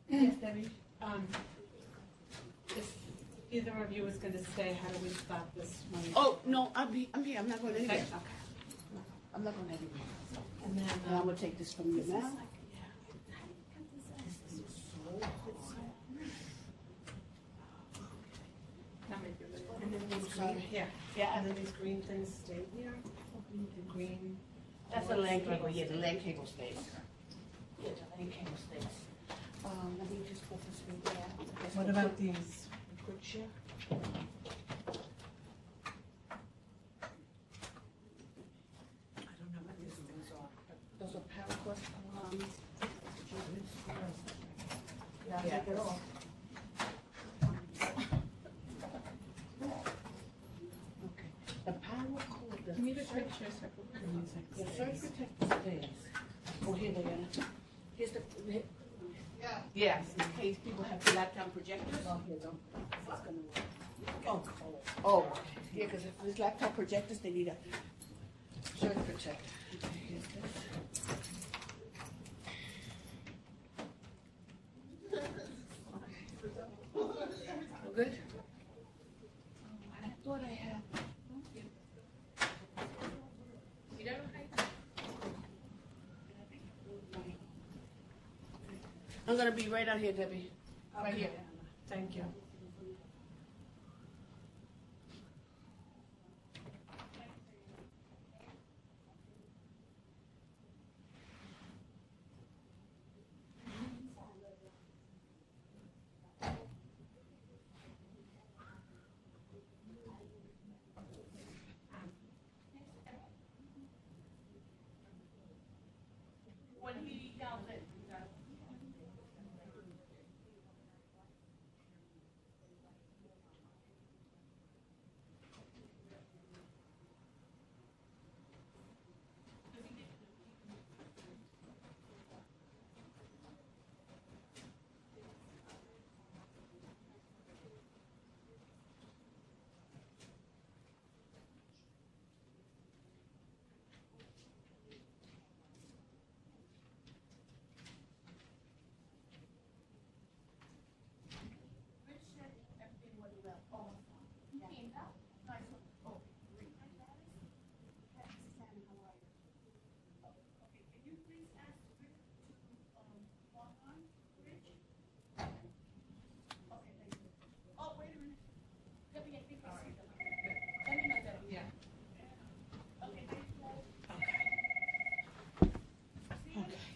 Yes, Debbie. If either of you is going to stay, how do we stop this one? Oh, no, I'm here. I'm not going anywhere. Okay. I'm not going anywhere. And then And I'm going to take this from you now. And then these green, yeah, and then these green things stay here. The green. That's the land cable. Yeah, the land cable stays. Yeah, the land cable stays. Let me just put this right there. What about these? Quick share? I don't know what these things are. Those are paracord. Yeah. Take it off. Okay. The power cord. Can you just picture a second? The surge protector stairs. Oh, here they are. Here's the. Yes, in case people have laptop projectors. Oh, here, don't. It's gonna work. Oh, yeah, because if there's laptop projectors, they need a surge protector. Okay, here's this. Okay. Good? I thought I had. I'm gonna be right out here, Debbie. Right here. Thank you. When he does it.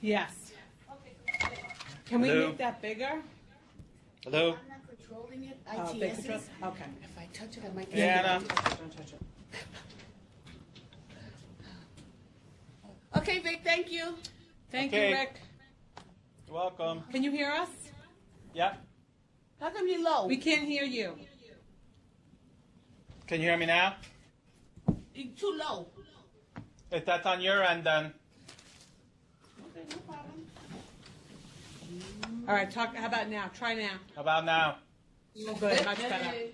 Yes. Can we make that bigger? Hello? I'm not controlling it. Oh, big ITS control? is. Okay. If I touch it, I might. Yeah, Don't touch it. Okay, Vic, thank you. Thank Okay. you, Rick. You're welcome. Can you hear us? Yeah. How come you're low? We can't hear you. Can you hear me now? You're too low. If that's on your end, then. Okay, no problem. All right, talk. How about now? Try now. How about now? Oh, good. Much better. Hey.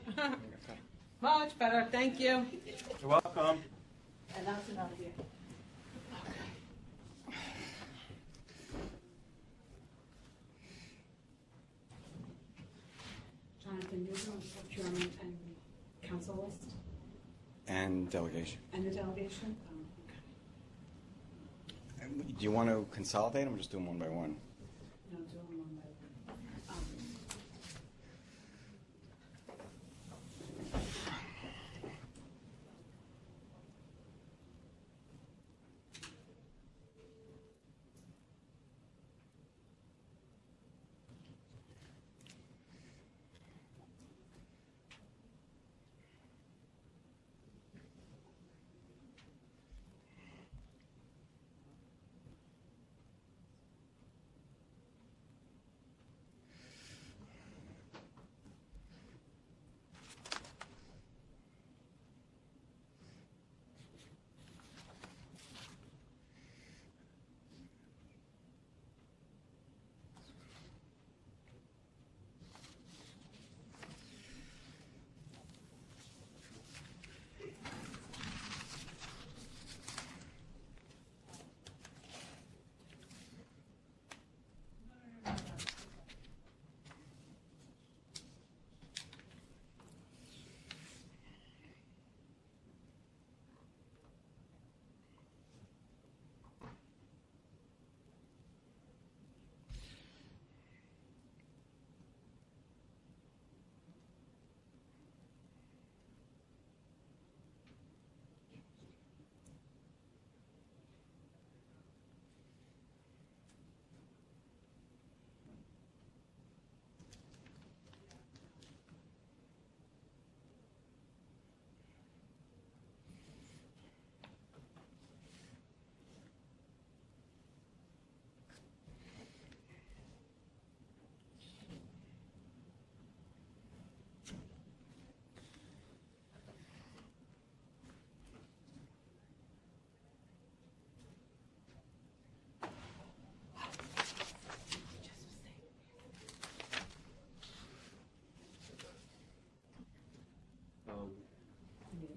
Much better. Thank you. You're welcome. And I'll sit out here. Jonathan, you're doing the procurement and council list And delegation. and the delegation? Do you want to consolidate them or just do them one by one? No, do them one by one.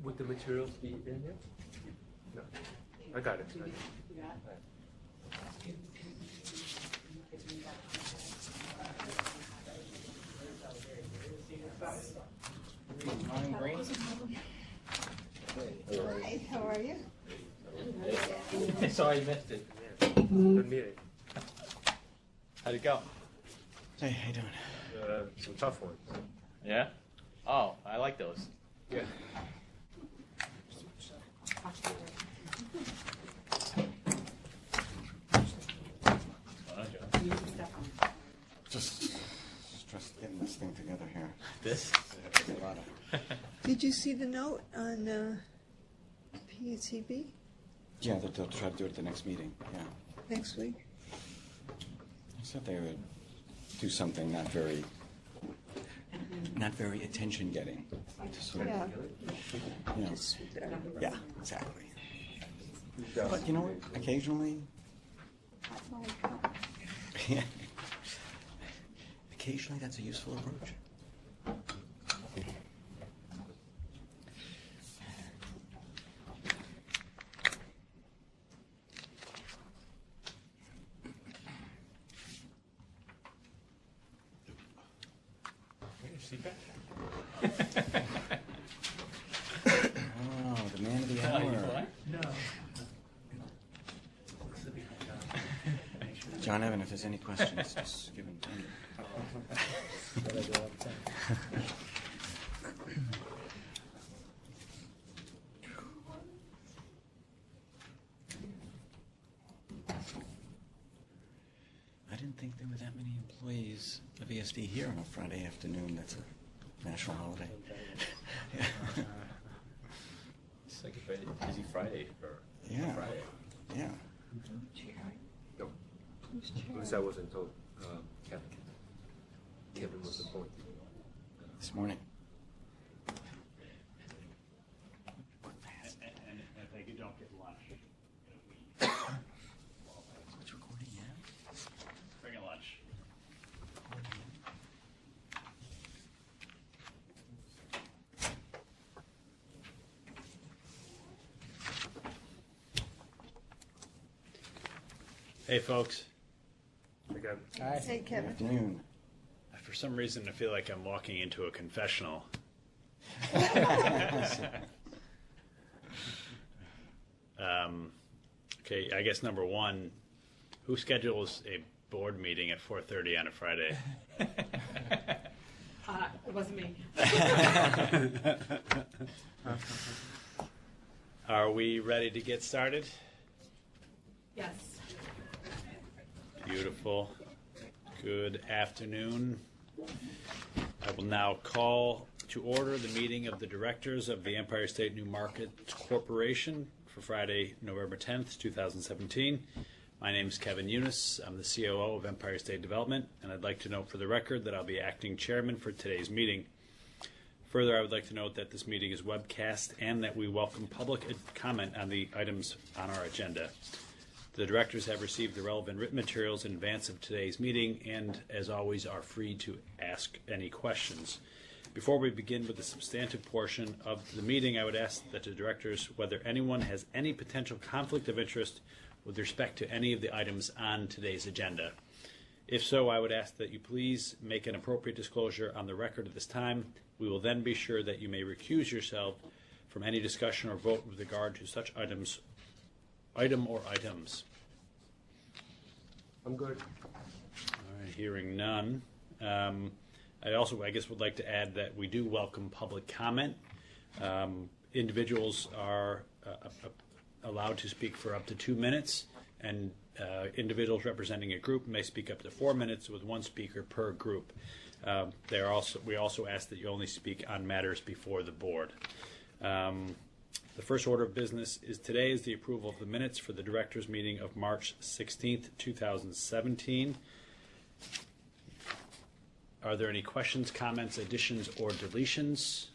Would the materials be in here? No. I got it. Hi, how are you? Sorry, I missed it. Good meeting. How'd it go? Hey, how you doing? Some tough ones. Yeah? Oh, I like those. Yeah. Just stressed getting this thing together here. This? There's a lot of... Did you see the note on PCB Yeah, they'll try to do it at the next meeting, yeah. next week? I said they would do something not very attention-getting. To sort of, Yeah. you know, Just, yeah, exactly. But you know what? Occasionally, occasionally that's a useful approach. Oh, the man of the hour. John Evan, if there's any questions, just give them to me. I didn't think there were that many employees of ESD here on a Friday afternoon. That's a national holiday. It's like a very busy Friday for Yeah. Friday. Yeah. No. At least I wasn't told. Kevin. Kevin was appointed. This morning. And if they don't get lunch, What's recording, yeah? bring a lunch. Hey, folks. I got Hey, Good Kevin. afternoon. For some reason, I feel like I'm walking into a confessional. Okay, I guess number one, who schedules a board meeting at 4:30 on a Friday? It wasn't me. Are we ready to get started? Yes. Beautiful. Good afternoon. I will now call to order the meeting of the directors of the Empire State New Market Corporation for Friday, November 10th, 2017. My name is Kevin Eunice. I'm the COO of Empire State Development, and I'd like to note for the record that I'll be acting chairman for today's meeting. Further, I would like to note that this meeting is webcast and that we welcome public comment on the items on our agenda. The directors have received the relevant written materials in advance of today's meeting and, as always, are free to ask any questions. Before we begin with the substantive portion of the meeting, I would ask that the directors, whether anyone has any potential conflict of interest with respect to any of the items on today's agenda. If so, I would ask that you please make an appropriate disclosure on the record at this time. We will then be sure that you may recuse yourself from any discussion or vote with regard to such item or items. I'm good. All right, hearing none. I also, I guess, would like to add that we do welcome public comment. Individuals are allowed to speak for up to 2 minutes, and individuals representing a group may speak up to 4 minutes with one speaker per group. We also ask that you only speak on matters before the board. The first order of business is today is the approval of the minutes for the directors' meeting of March 16th, 2017. Are there any questions, comments, additions, or deletions?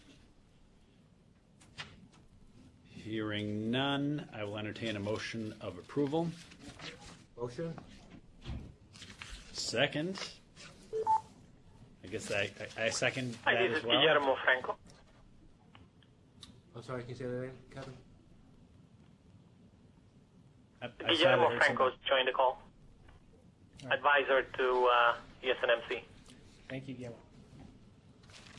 Hearing none, I will entertain a motion of approval. Motion? Second. I guess I second Hi, that this as is well. Guillermo Franco. I'll I'm sorry, can you say that again, Kevin? I thought I Guillermo heard Franco's joined the call. Right. Advisor to ESNMC. Thank you, Guillermo.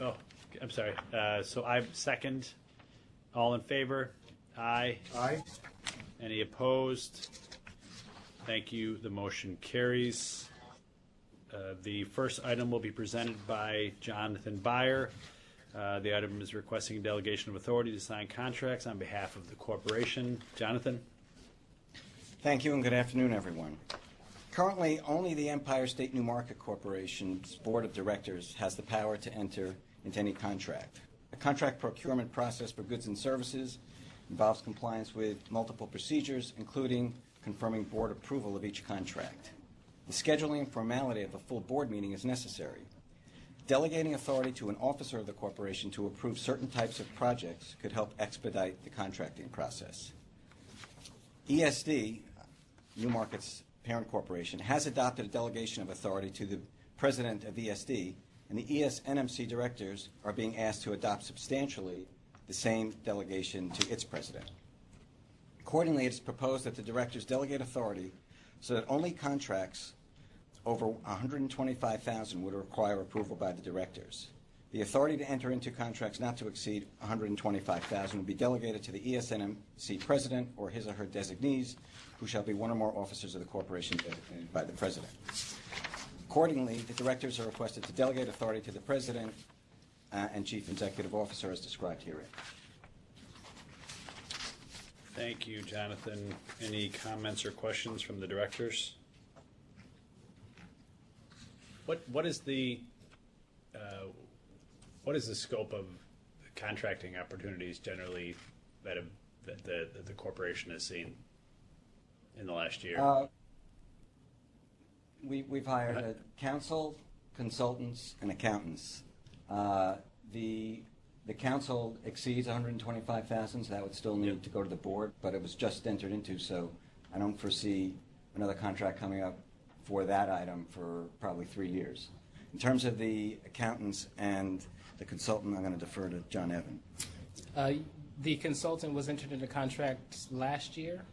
Oh, I'm sorry. So I second. All in favor? Aye. Aye. Any opposed? Thank you. The motion carries. The first item will be presented by Jonathan Byer. The item is requesting delegation of authority to sign contracts on behalf of the corporation. Jonathan? Thank you and good afternoon, everyone. Currently, only the Empire State New Market Corporation's Board of Directors has the power to enter into any contract. The contract procurement process for goods and services involves compliance with multiple procedures, including confirming board approval of each contract. The scheduling and formality of a full board meeting is necessary. Delegating authority to an officer of the corporation to approve certain types of projects could help expedite the contracting process. ESD, New Market's parent corporation, has adopted a delegation of authority to the president of ESD, and the ESNMC directors are being asked to adopt substantially the same delegation to its president. Accordingly, it is proposed that the directors delegate authority so that only contracts over $125,000 would require approval by the directors. The authority to enter into contracts not to exceed $125,000 will be delegated to the ESNMC president or his or her designees, who shall be one or more officers of the corporation designated by the president. Accordingly, the directors are requested to delegate authority to the president and chief executive officer as described herein. Thank you, Jonathan. Any comments or questions from the directors? What is the scope of contracting opportunities generally that the corporation has seen in the last year? We've hired counsel, consultants, and accountants. The council exceeds $125,000, so that would still need to go to the board, but it was just entered into, so I don't foresee another contract coming up for that item for probably 3 years. In terms of the accountants and the consultant, I'm going to defer to John Evan. The consultant was entered into contract last year,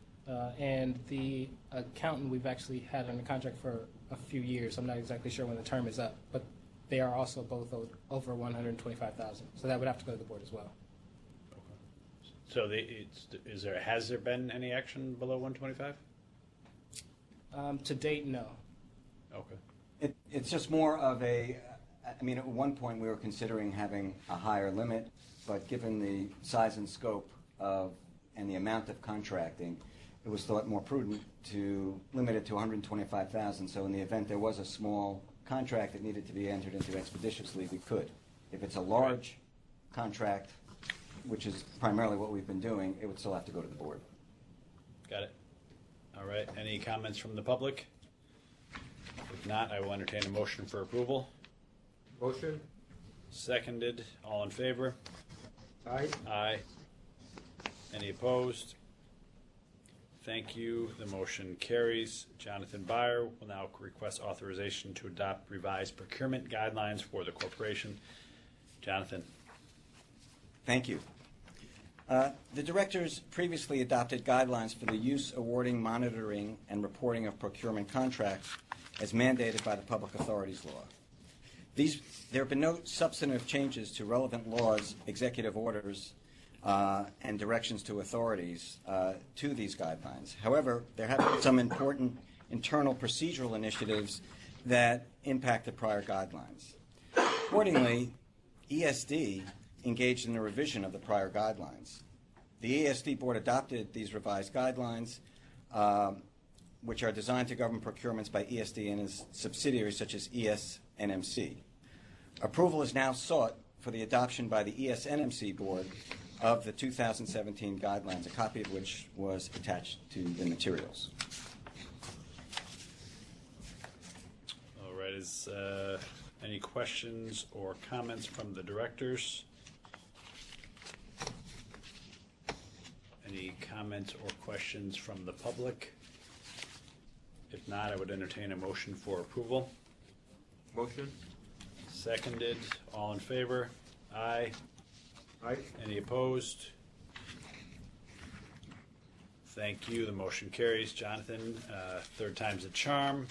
and the accountant we've actually had under contract for a few years. I'm not exactly sure when the term is up, but they are also both over $125,000. So that would have to go to the board as well. So has there been any action below 125? To date, no. Okay. It's just more of a, I mean, at one point we were considering having a higher limit, but given the size and scope of and the amount of contracting, it was thought more prudent to limit it to $125,000. So in the event there was a small contract that needed to be entered into expeditiously, we could. If it's a large contract, which is primarily what we've been doing, it would still have to go to the board. Got it. All right. Any comments from the public? If not, I will entertain a motion for approval. Motion? Seconded. All in favor? Aye. Aye. Any opposed? Thank you. The motion carries. Jonathan Byer will now request authorization to adopt revised procurement guidelines for the corporation. Jonathan. Thank you. The directors previously adopted guidelines for the use, awarding, monitoring, and reporting of procurement contracts as mandated by the Public Authorities Law. There have been no substantive changes to relevant laws, executive orders, and directions to authorities to these guidelines. However, there have been some important internal procedural initiatives that impact the prior guidelines. Accordingly, ESD engaged in the revision of the prior guidelines. The ESD board adopted these revised guidelines, which are designed to govern procurements by ESD and its subsidiaries such as ESNMC. Approval is now sought for the adoption by the ESNMC board of the 2017 guidelines, a copy of which was attached to the materials. All right. Is any questions or comments from the directors? Any comments or questions from the public? If not, I would entertain a motion for approval. Motion? Seconded. All in favor? Aye. Aye. Any opposed? Thank you. The motion carries. Jonathan, third time's a charm.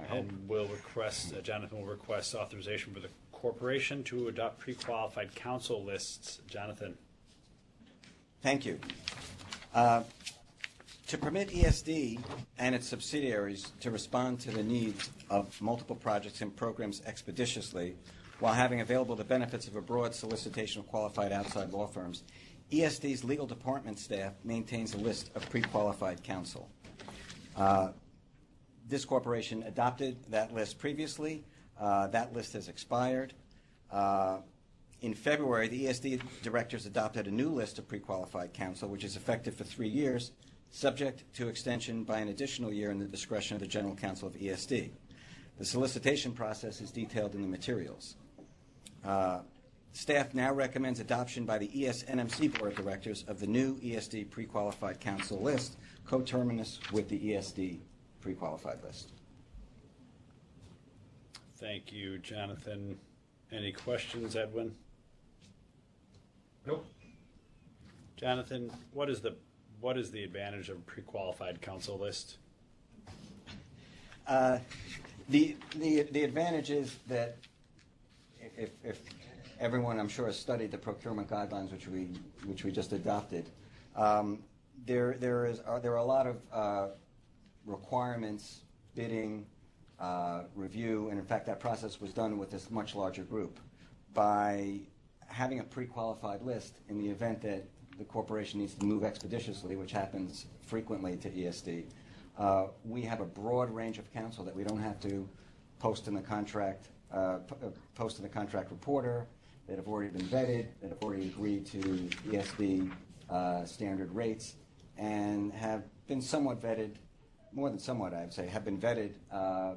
And Jonathan will request authorization for the corporation to adopt pre-qualified counsel lists. Jonathan. Thank you. To permit ESD and its subsidiaries to respond to the needs of multiple projects and programs expeditiously while having available the benefits of a broad solicitation of qualified outside law firms, ESD's legal department staff maintains a list of pre-qualified counsel. This corporation adopted that list previously. That list has expired. In February, the ESD directors adopted a new list of pre-qualified counsel, which is effective for 3 years, subject to extension by an additional year in the discretion of the General Counsel of ESD. The solicitation process is detailed in the materials. Staff now recommends adoption by the ESNMC Board of Directors of the new ESD pre-qualified counsel list, coterminous with the ESD pre-qualified list. Thank you, Jonathan. Any questions, Edwin? Nope. Jonathan, what is the advantage of a pre-qualified counsel list? The advantage is that if everyone, I'm sure, has studied the procurement guidelines which we just adopted, there are a lot of requirements, bidding, review, and in fact that process was done with this much larger group. By having a pre-qualified list in the event that the corporation needs to move expeditiously, which happens frequently to ESD, we have a broad range of counsel that we don't have to post in the contract reporter, that have already been vetted, that have already agreed to ESD standard rates, and have been somewhat vetted, more than somewhat I would say, have been vetted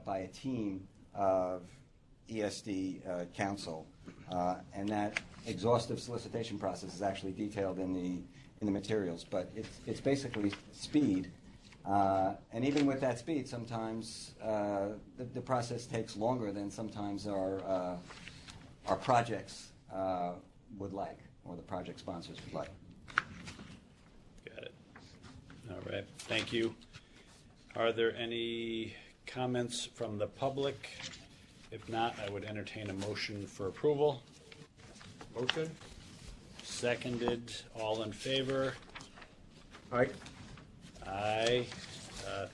by a team of ESD counsel, and that exhaustive solicitation process is actually detailed in the materials. But it's basically speed, and even with that speed, sometimes the process takes longer than sometimes our projects would like, or the project sponsors would like. Got it. All right. Thank you. Are there any comments from the public? If not, I would entertain a motion for approval. Motion? Seconded. All in favor? Aye. Aye.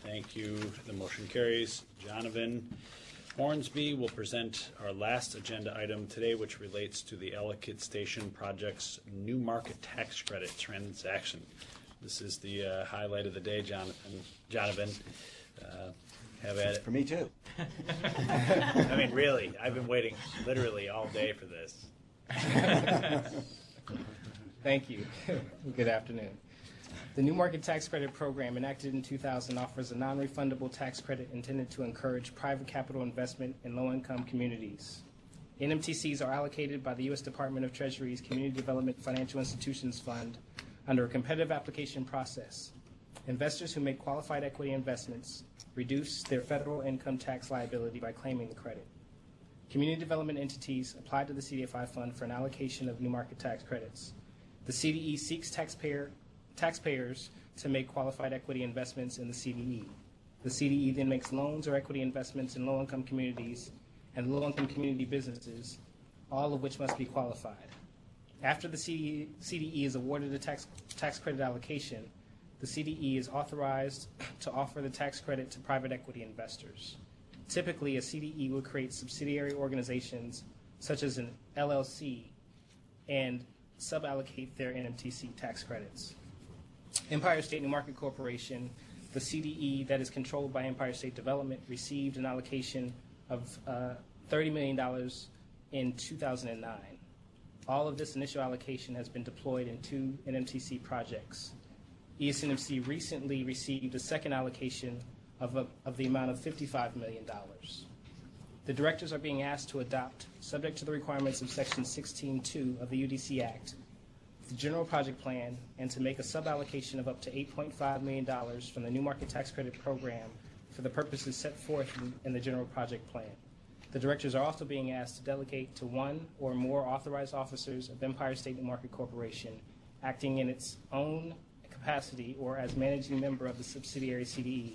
Thank you. The motion carries. Jonathan Hornsby will present our last agenda item today, which relates to the Ellicott Station Project's new market tax credit transaction. This is the highlight of the day, Jonathan. Have at it. For me too. I mean, really, I've been waiting literally all day for this. Thank you. Good afternoon. The New Market Tax Credit Program, enacted in 2000, offers a non-refundable tax credit intended to encourage private capital investment in low-income communities. NMTCs are allocated by the U.S. Department of Treasury's Community Development Financial Institutions Fund under a competitive application process. Investors who make qualified equity investments reduce their federal income tax liability by claiming the credit. Community development entities apply to the CDFI fund for an allocation of new market tax credits. The CDE seeks taxpayers to make qualified equity investments in the CDE. The CDE then makes loans or equity investments in low-income communities and low-income community businesses, all of which must be qualified. After the CDE is awarded a tax credit allocation, the CDE is authorized to offer the tax credit to private equity investors. Typically, a CDE will create subsidiary organizations, such as an LLC, and suballocate their NMTC tax credits. Empire State New Market Corporation, the CDE that is controlled by Empire State Development, received an allocation of $30 million in 2009. All of this initial allocation has been deployed in 2 NMTC projects. ESNMC recently received a second allocation of the amount of $55 million. The directors are being asked to adopt, subject to the requirements of Section 16.2 of the UDC Act, the general project plan, and to make a suballocation of up to $8.5 million from the New Market Tax Credit Program for the purposes set forth in the general project plan. The directors are also being asked to delegate to 1 or more authorized officers of Empire State New Market Corporation, acting in its own capacity or as managing member of the subsidiary CDE,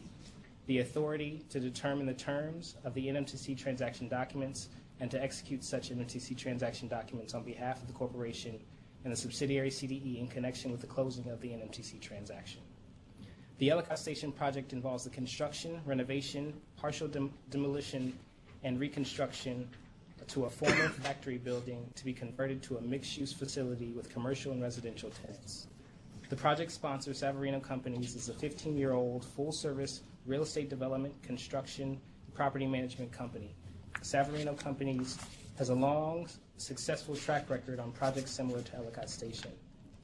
the authority to determine the terms of the NMTC transaction documents and to execute such NMTC transaction documents on behalf of the corporation and the subsidiary CDE in connection with the closing of the NMTC transaction. The Ellicott Station project involves the construction, renovation, partial demolition, and reconstruction to a former factory building to be converted to a mixed-use facility with commercial and residential tenants. The project sponsor, Savarino Companies, is a 15-year-old full-service real estate development, construction, and property management company. Savarino Companies has a long, successful track record on projects similar to Ellicott Station.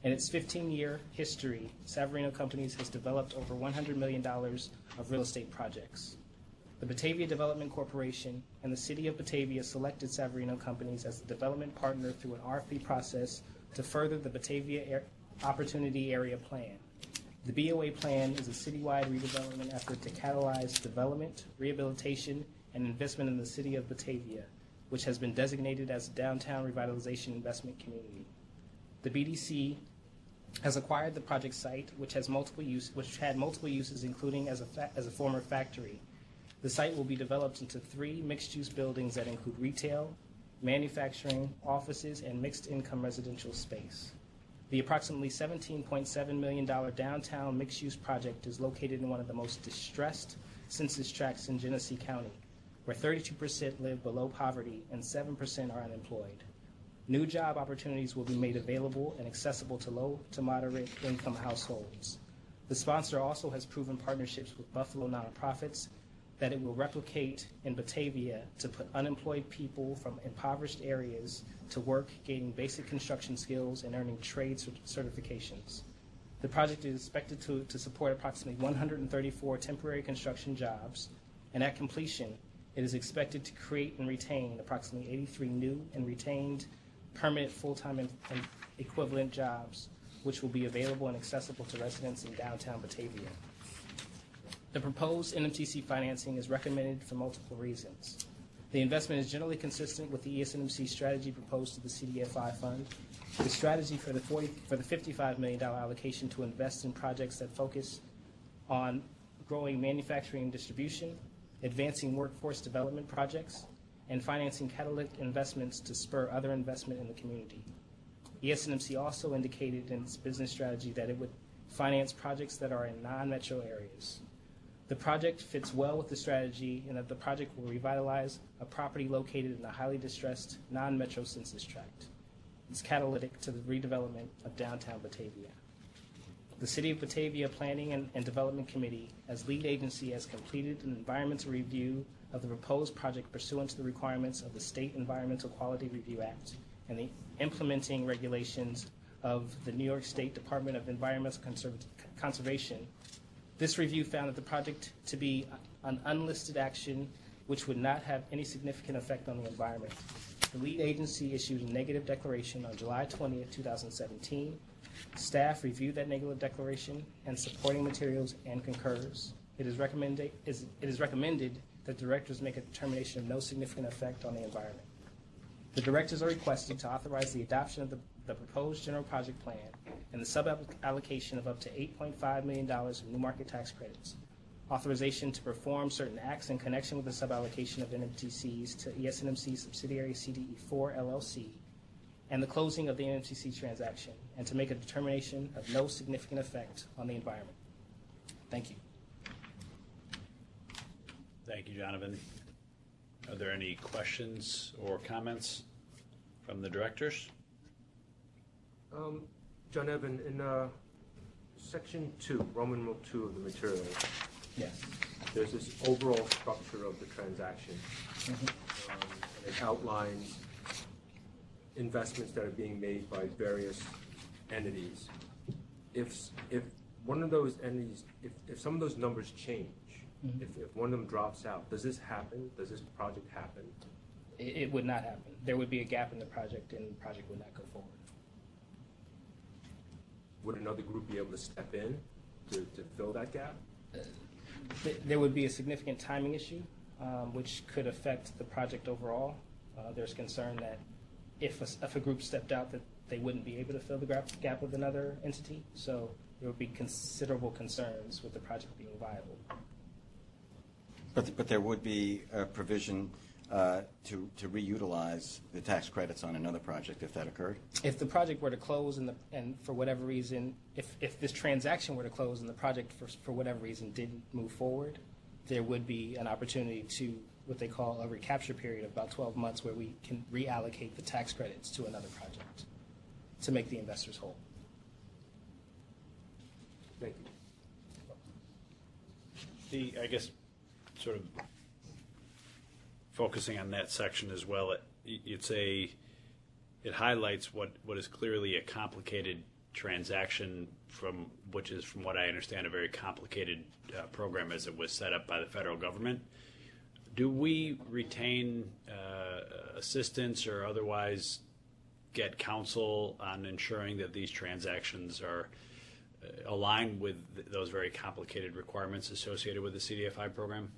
In its 15-year history, Savarino Companies has developed over $100 million of real estate projects. The Batavia Development Corporation and the City of Batavia selected Savarino Companies as the development partner through an RFP process to further the Batavia Opportunity Area Plan. The BOA plan is a citywide redevelopment effort to catalyze development, rehabilitation, and investment in the City of Batavia, which has been designated as a downtown revitalization investment community. The BDC has acquired the project site, which had multiple uses, including as a former factory. The site will be developed into 3 mixed-use buildings that include retail, manufacturing, offices, and mixed-income residential space. The approximately $17.7 million downtown mixed-use project is located in one of the most distressed census tracts in Genesee County, where 32% live below poverty and 7% are unemployed. New job opportunities will be made available and accessible to low to moderate income households. The sponsor also has proven partnerships with Buffalo nonprofits that it will replicate in Batavia to put unemployed people from impoverished areas to work, gaining basic construction skills and earning trade certifications. The project is expected to support approximately 134 temporary construction jobs, and at completion, it is expected to create and retain approximately 83 new and retained permanent full-time and equivalent jobs, which will be available and accessible to residents in downtown Batavia. The proposed NMTC financing is recommended for multiple reasons. The investment is generally consistent with the ESNMC strategy proposed to the CDFI fund. The strategy for the $55 million allocation to invest in projects that focus on growing manufacturing and distribution, advancing workforce development projects, and financing catalytic investments to spur other investment in the community. ESNMC also indicated in its business strategy that it would finance projects that are in non-metro areas. The project fits well with the strategy in that the project will revitalize a property located in a highly distressed non-metro census tract. It's catalytic to the redevelopment of downtown Batavia. The City of Batavia Planning and Development Committee, as lead agency, has completed an environmental review of the proposed project pursuant to the requirements of the State Environmental Quality Review Act and the implementing regulations of the New York State Department of Environmental Conservation. This review found that the project to be an unlisted action which would not have any significant effect on the environment. The lead agency issued a negative declaration on July 20th, 2017. Staff reviewed that negative declaration and supporting materials and concurs. It is recommended that directors make a determination of no significant effect on the environment. The directors are requested to authorize the adoption of the proposed general project plan and the sub-allocation of up to $8.5 million of new market tax credits, authorization to perform certain acts in connection with the sub-allocation of NMTCs to ESNMC subsidiary CDE4 LLC, and the closing of the NMTC transaction, and to make a determination of no significant effect on the environment. Thank you. Thank you, Jonathan. Are there any questions or comments from the directors? John Evan, in section 2, Roman numeral 2 of the material, Yes. there's this overall structure of the transaction. It outlines investments that are being made by various entities. If one of those entities, if some of those numbers change, if one of them drops out, does this happen? Does this project happen? It would not happen. There would be a gap in the project, and the project would not go forward. Would another group be able to step in to fill that gap? There would be a significant timing issue, which could affect the project overall. There's concern that if a group stepped out, that they wouldn't be able to fill the gap with another entity. So there would be considerable concerns with the project being viable. But there would be a provision to reutilize the tax credits on another project if that occurred? If the project were to close and for whatever reason, if this transaction were to close and the project for whatever reason didn't move forward, there would be an opportunity to what they call a recapture period of about 12 months where we can reallocate the tax credits to another project to make the investors whole. Thank you. I guess, sort of focusing on that section as well, it highlights what is clearly a complicated transaction from what I understand, a very complicated program as it was set up by the federal government. Do we retain assistance or otherwise get counsel on ensuring that these transactions are aligned with those very complicated requirements associated with the CDFI program?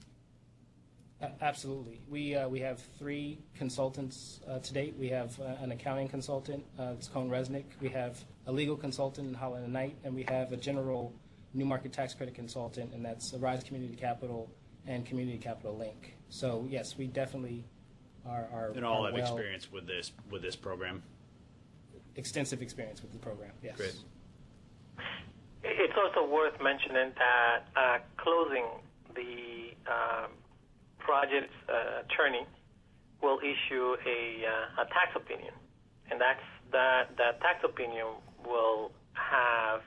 Absolutely. We have 3 consultants to date. We have an accounting consultant, it's Cone Resnick. We have a legal consultant in Holland and Knight, and we have a general new market tax credit consultant, and that's Rise Community Capital and Community Capital Link. So yes, we definitely are and all have experience with this program. Extensive experience with the program. Yes. Great. It's also worth mentioning that closing the project's attorney will issue a tax opinion, and that tax opinion will have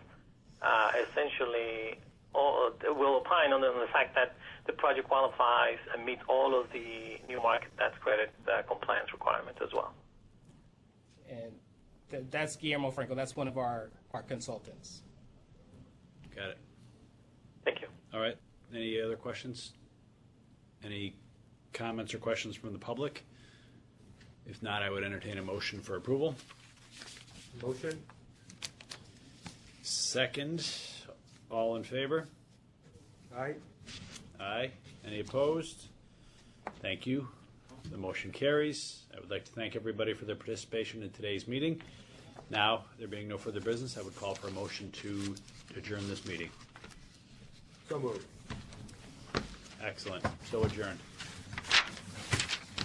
essentially will opine on the fact that the project qualifies and meets all of the new market tax credit compliance requirements as well. And that's Guillermo Franco. That's one of our consultants. Got it. Thank you. All right. Any other questions? Any comments or questions from the public? If not, I would entertain a motion for approval. Motion? Second. All in favor? Aye. Aye. Any opposed? Thank you. The motion carries. I would like to thank everybody for their participation in today's meeting. Now, there being no further business, I would call for a motion to adjourn this meeting. So moved. Excellent. So adjourned.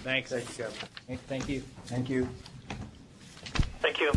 Thanks. Thank you, Kevin. Thank you. Thank you. Thank you.